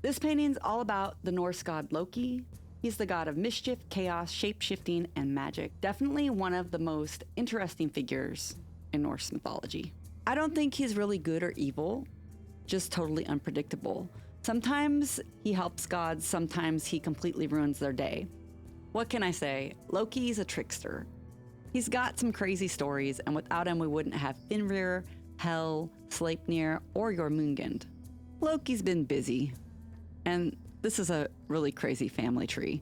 This painting's all about the Norse god Loki. He's the god of mischief, chaos, shape-shifting, and magic. Definitely one of the most interesting figures in Norse mythology. I don't think he's really good or evil, just totally unpredictable. Sometimes he helps gods, sometimes he completely ruins their day. What can I say? Loki's a trickster. He's got some crazy stories, and without him we wouldn't have Fenrir, Hel, Sleipnir, or Jormungand. Loki's been busy, and this is a really crazy family tree.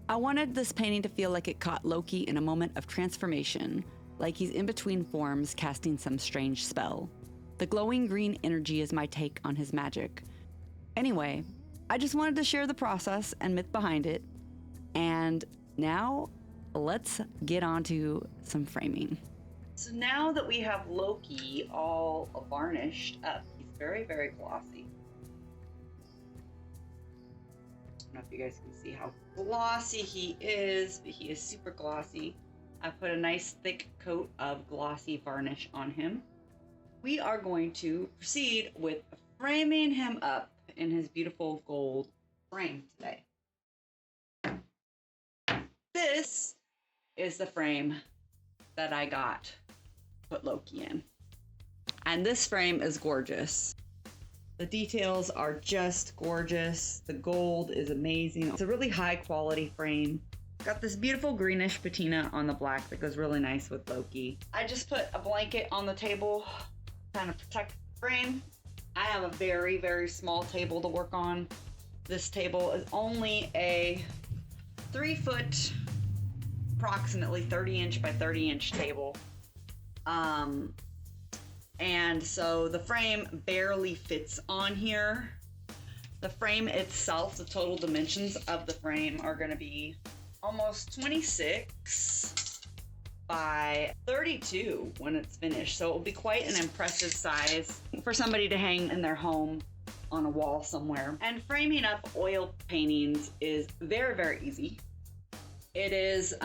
I wanted this painting to feel like it caught Loki in a moment of transformation, like he's in between forms casting some strange spell. The glowing green energy is my take on his magic. Anyway, I just wanted to share the process and myth behind it, and now let's get on to some framing. So now that we have Loki all varnished up, he's very, very glossy. I don't know if you guys can see how glossy he is, but he is super glossy. I put a nice thick coat of glossy varnish on him. We are going to proceed with framing him up in his beautiful gold frame today. This is the frame that I got to put Loki in. And this frame is gorgeous. The details are just gorgeous. The gold is amazing. It's a really high quality frame. Got this beautiful greenish patina on the black that goes really nice with Loki. I just put a blanket on the table, kind of protect the frame. I have a very, very small table to work on. This table is only a 3-foot, approximately 30-inch by 30-inch table. And so the frame barely fits on here. The frame itself, the total dimensions of the frame are gonna be almost 26 by 32 when it's finished. So it will be quite an impressive size for somebody to hang in their home on a wall somewhere. And framing up oil paintings is very, very easy. It is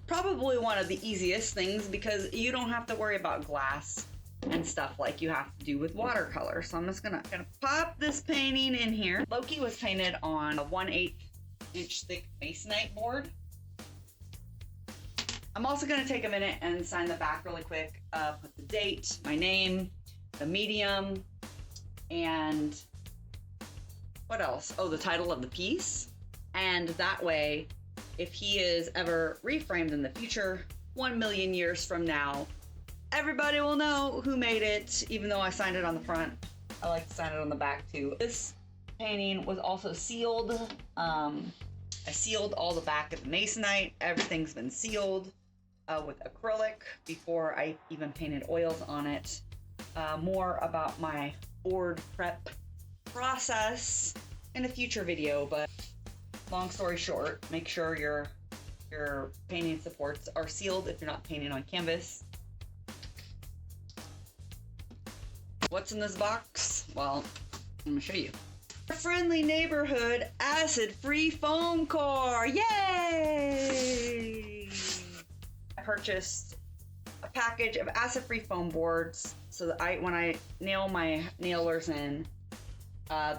probably one of the easiest things because you don't have to worry about glass and stuff like you have to do with watercolor. So I'm just gonna pop this painting in here. Loki was painted on a 1/8 inch thick masonite board. I'm also gonna take a minute and sign the back really quick. Put the date, my name, the medium, and what else? Oh, the title of the piece. And that way, if he is ever reframed in the future, 1 million years from now, everybody will know who made it, even though I signed it on the front. I like to sign it on the back too. This painting was also sealed. I sealed all the back of the masonite. Everything's been sealed with acrylic before I even painted oils on it. More about my board prep process in a future video, but long story short, make sure your painting supports are sealed if you're not painting on canvas. What's in this box? Well, I'm gonna show you. Friendly neighborhood acid-free foam core, yay! I purchased a package of acid-free foam boards so that when I nail my nailers in,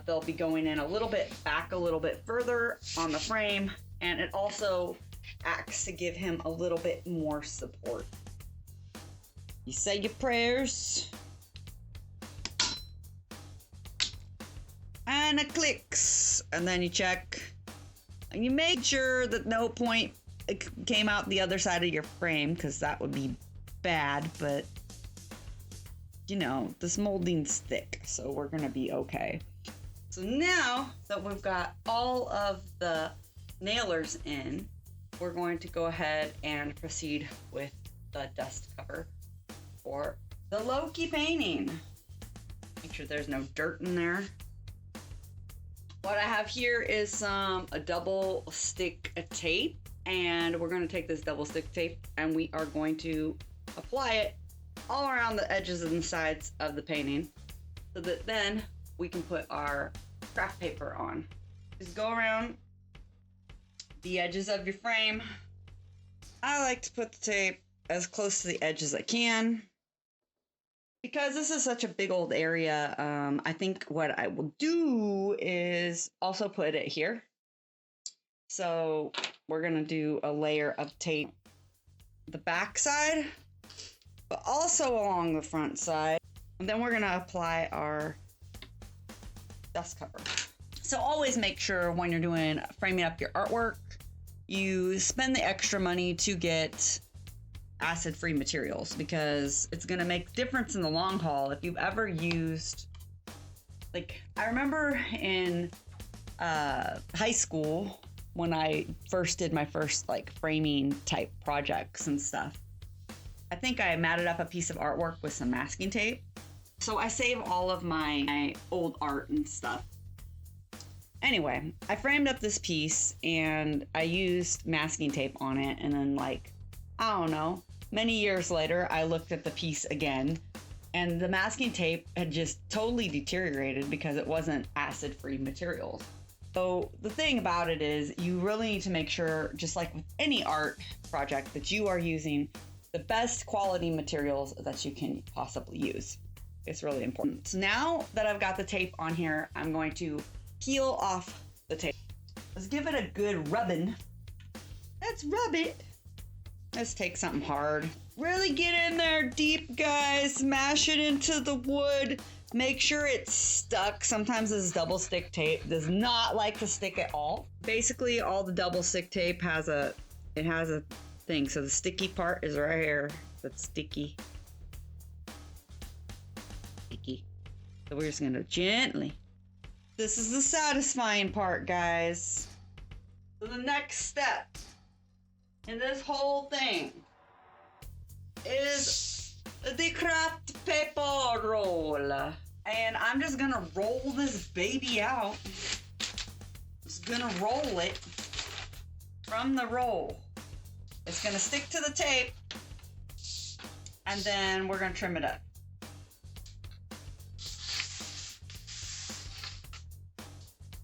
they'll be going in a little bit back, a little bit further on the frame, and it also acts to give him a little bit more support. You say your prayers, and it clicks, and then you check, and you make sure that no point came out the other side of your frame, because that would be bad, but you know, this molding's thick, so we're gonna be okay. So now that we've got all of the nailers in, we're going to go ahead and proceed with the dust cover for the Loki painting. Make sure there's no dirt in there. What I have here is a double stick tape, and we're going to take this double stick tape and we are going to apply it all around the edges and sides of the painting so that then we can put our craft paper on. Just go around the edges of your frame. I like to put the tape as close to the edge as I can. Because this is such a big old area, I think what I will do is also put it here. So we're gonna do a layer of tape the back side, but also along the front side. And then we're gonna apply our dust cover. So always make sure when you're doing framing up your artwork, you spend the extra money to get acid-free materials, because it's gonna make difference in the long haul. If you've ever used, like, I remember in high school when I first did my first like framing type projects and stuff, I think I matted up a piece of artwork with some masking tape. So I save all of my old art and stuff. Anyway, I framed up this piece and I used masking tape on it, and then, like, I don't know, many years later, I looked at the piece again and the masking tape had just totally deteriorated because it wasn't acid-free materials. So the thing about it is you really need to make sure, just like with any art project, that you are using the best quality materials that you can possibly use. It's really important. So now that I've got the tape on here, I'm going to peel off the tape. Let's give it a good rubbing. Let's rub it. Let's take something hard. Really get in there deep, guys. Smash it into the wood. Make sure it's stuck. Sometimes this double stick tape does not like to stick at all. Basically, all the double stick tape has a thing. So the sticky part is right here. That's sticky. Sticky. So we're just gonna gently. This is the satisfying part, guys. So the next step in this whole thing is the craft paper roll. And I'm just gonna roll this baby out. Just gonna roll it from the roll. It's gonna stick to the tape, and then we're gonna trim it up.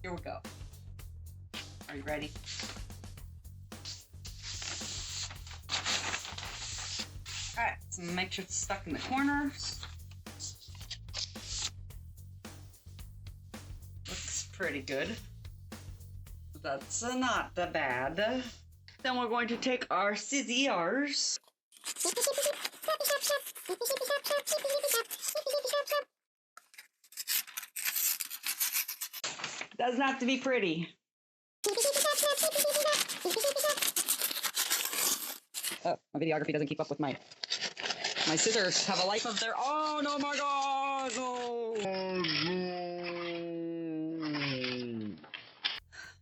Here we go. Are you ready? All right, so make sure it's stuck in the corners. Looks pretty good. That's not that bad. Then we're going to take our scissors. Doesn't have to be pretty. Oh, my videography doesn't keep up with my scissors. Have a life of their own. Oh my god! Oh.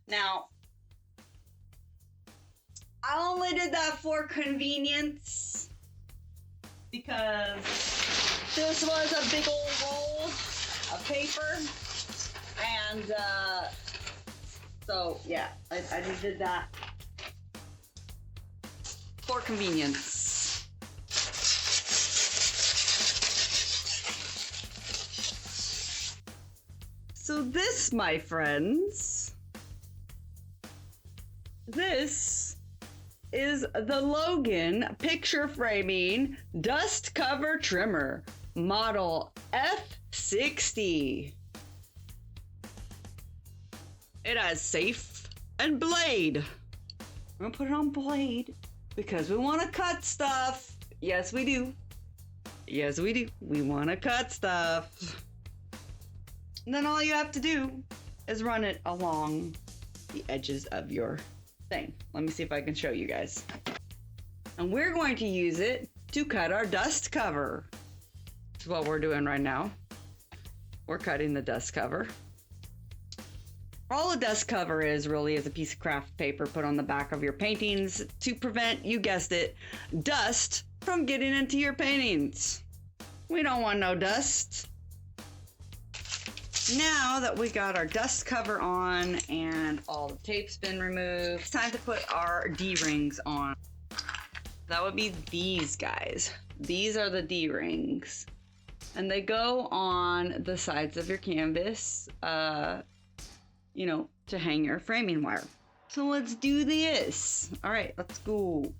Now, I only did that for convenience because this was a big old roll of paper, and so yeah, I just did that for convenience. So this, my friends, this is the Logan picture framing dust cover trimmer, model F60. It has safe and blade. I'm gonna put it on blade because we want to cut stuff. Yes, we do. Yes, we do. We want to cut stuff. And then all you have to do is run it along the edges of your thing. Let me see if I can show you guys. And we're going to use it to cut our dust cover. That's what we're doing right now. We're cutting the dust cover. All a dust cover is really is a piece of craft paper put on the back of your paintings to prevent, you guessed it, dust from getting into your paintings. We don't want no dust. Now that we got our dust cover on and all the tape's been removed, it's time to put our D-rings on. That would be these guys. These are the D-rings. And they go on the sides of your canvas, you know, to hang your framing wire. So let's do this. All right, let's go.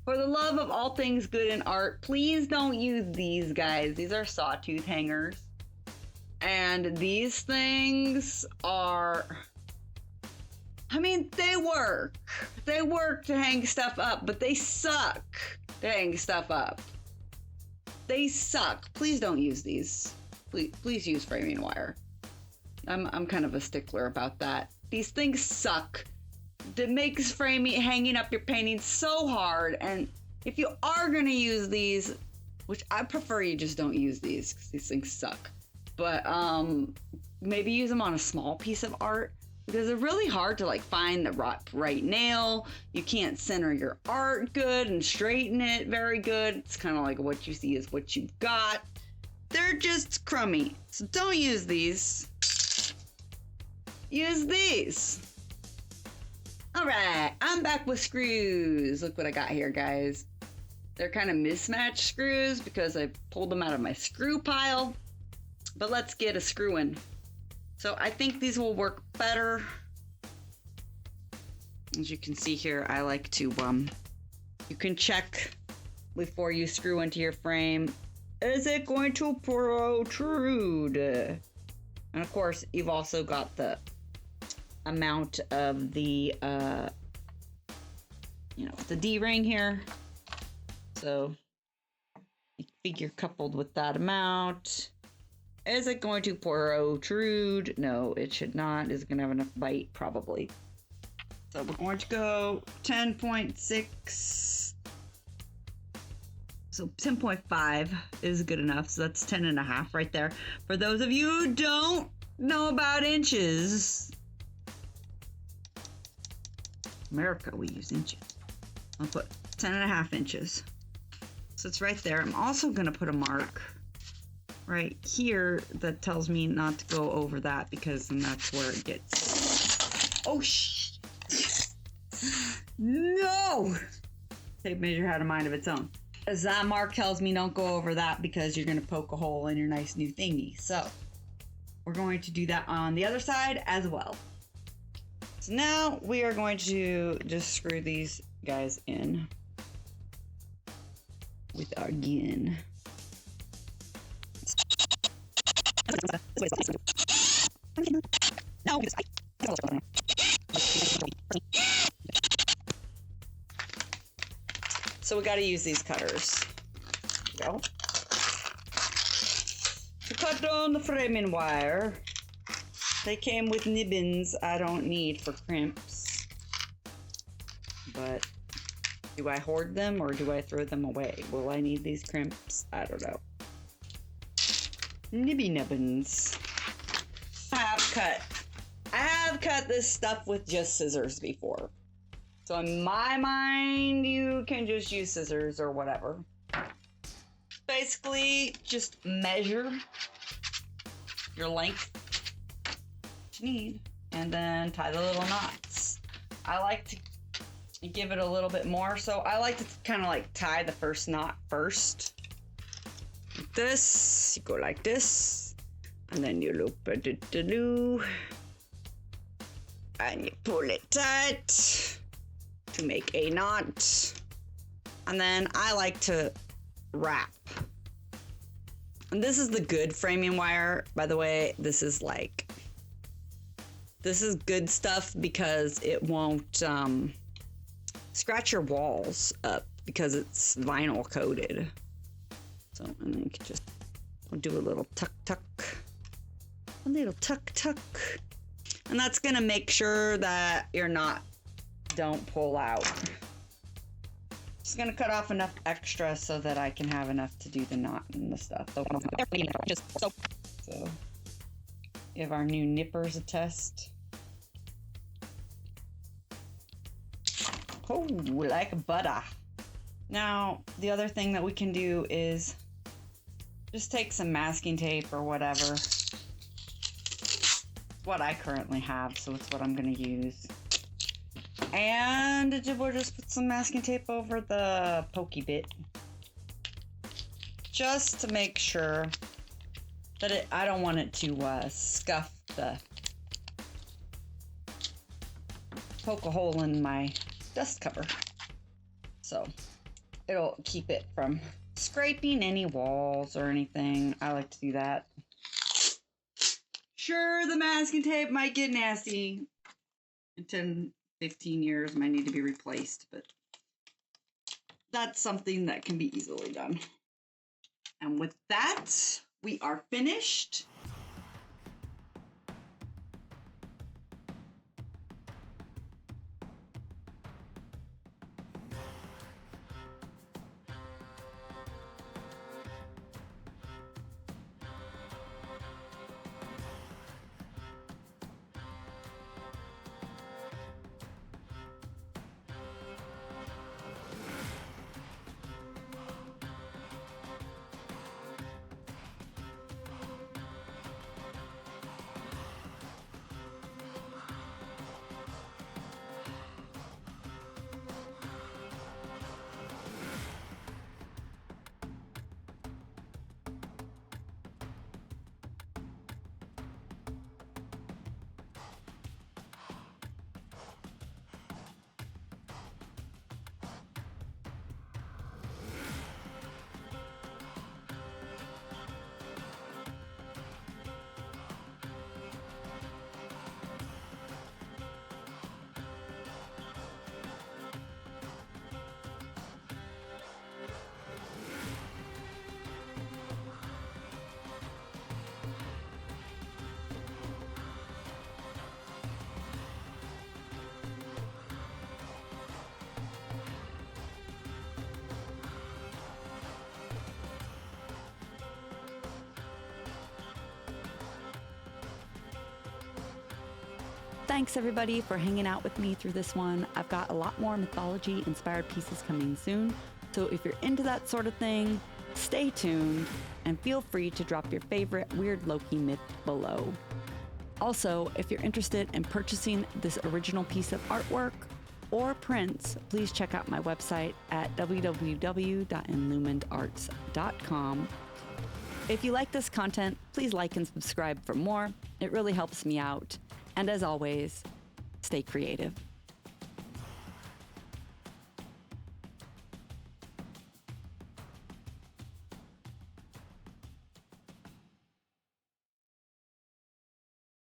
For the love of all things good in art, please don't use these guys. These are sawtooth hangers. And these things are... I mean, they work. They work to hang stuff up, but they suck to hang stuff up. They suck. Please don't use these. Please use framing wire. I'm kind of a stickler about that. These things suck. It makes framing, hanging up your paintings so hard. And if you are going to use these, which I prefer you just don't use these because these things suck. But maybe use them on a small piece of art because they're really hard to like find the right nail. You can't center your art good and straighten it very good. It's kind of like what you see is what you've got. They're just crummy. So don't use these. Use these. All right, I'm back with screws. Look what I got here, guys. They're kind of mismatched screws because I pulled them out of my screw pile. But let's get a screw in. So I think these will work better. As you can see here, I like to, you can check before you screw into your frame. Is it going to protrude? And of course, you've also got the amount of the, the D-ring here. So you figure coupled with that amount. Is it going to protrude? No, it should not. Is it going to have enough bite? Probably. So we're going to go 10.6. So 10.5 is good enough. So that's 10.5 right there. For those of you who don't know about inches, America, we use inches. I'll put 10.5 inches. So it's right there. I'm also going to put a mark right here that tells me not to go over that because then that's where it gets. Oh, no! Tape measure had a mind of its own. As that mark tells me don't go over that because you're going to poke a hole in your nice new thingy. So we're going to do that on the other side as well. So now we are going to just screw these guys in with our gun. So we got to use these cutters. There we go. To cut down the framing wire. They came with nibbins I don't need for crimps. But do I hoard them or do I throw them away? Will I need these crimps? I don't know. Nibby nubbins. I have cut this stuff with just scissors before. So in my mind, you can just use scissors or whatever. Basically, just measure your length you need and then tie the little knots. I like to give it a little bit more, so I like to kind of like tie the first knot first. Like this, you go like this, and then you loop it, and you pull it tight to make a knot. And then I like to wrap. And this is the good framing wire, by the way. This is good stuff because it won't scratch your walls up because it's vinyl coated. So, and then you can just do a little tuck. A little tuck. And that's gonna make sure that your knot don't pull out. Just gonna cut off enough extra so that I can have enough to do the knot and the stuff. So give our new nippers a test. Oh, like butter. Now, the other thing that we can do is just take some masking tape or whatever. It's what I currently have, so it's what I'm gonna use. And we'll just put some masking tape over the pokey bit. Just to make sure that I don't want it to scuff the... poke a hole in my dust cover. So, It'll keep it from scraping any walls or anything. I like to do that. Sure, the masking tape might get nasty. In 10, 15 years, might need to be replaced, but that's something that can be easily done. And with that, we are finished. Thanks everybody for hanging out with me through this one. I've got a lot more mythology inspired pieces coming soon. So if you're into that sort of thing, stay tuned and feel free to drop your favorite weird Loki myth below. Also, if you're interested in purchasing this original piece of artwork or prints, please check out my website at www.illuminedarts.com. If you like this content, please like and subscribe for more. It really helps me out. And as always, stay creative.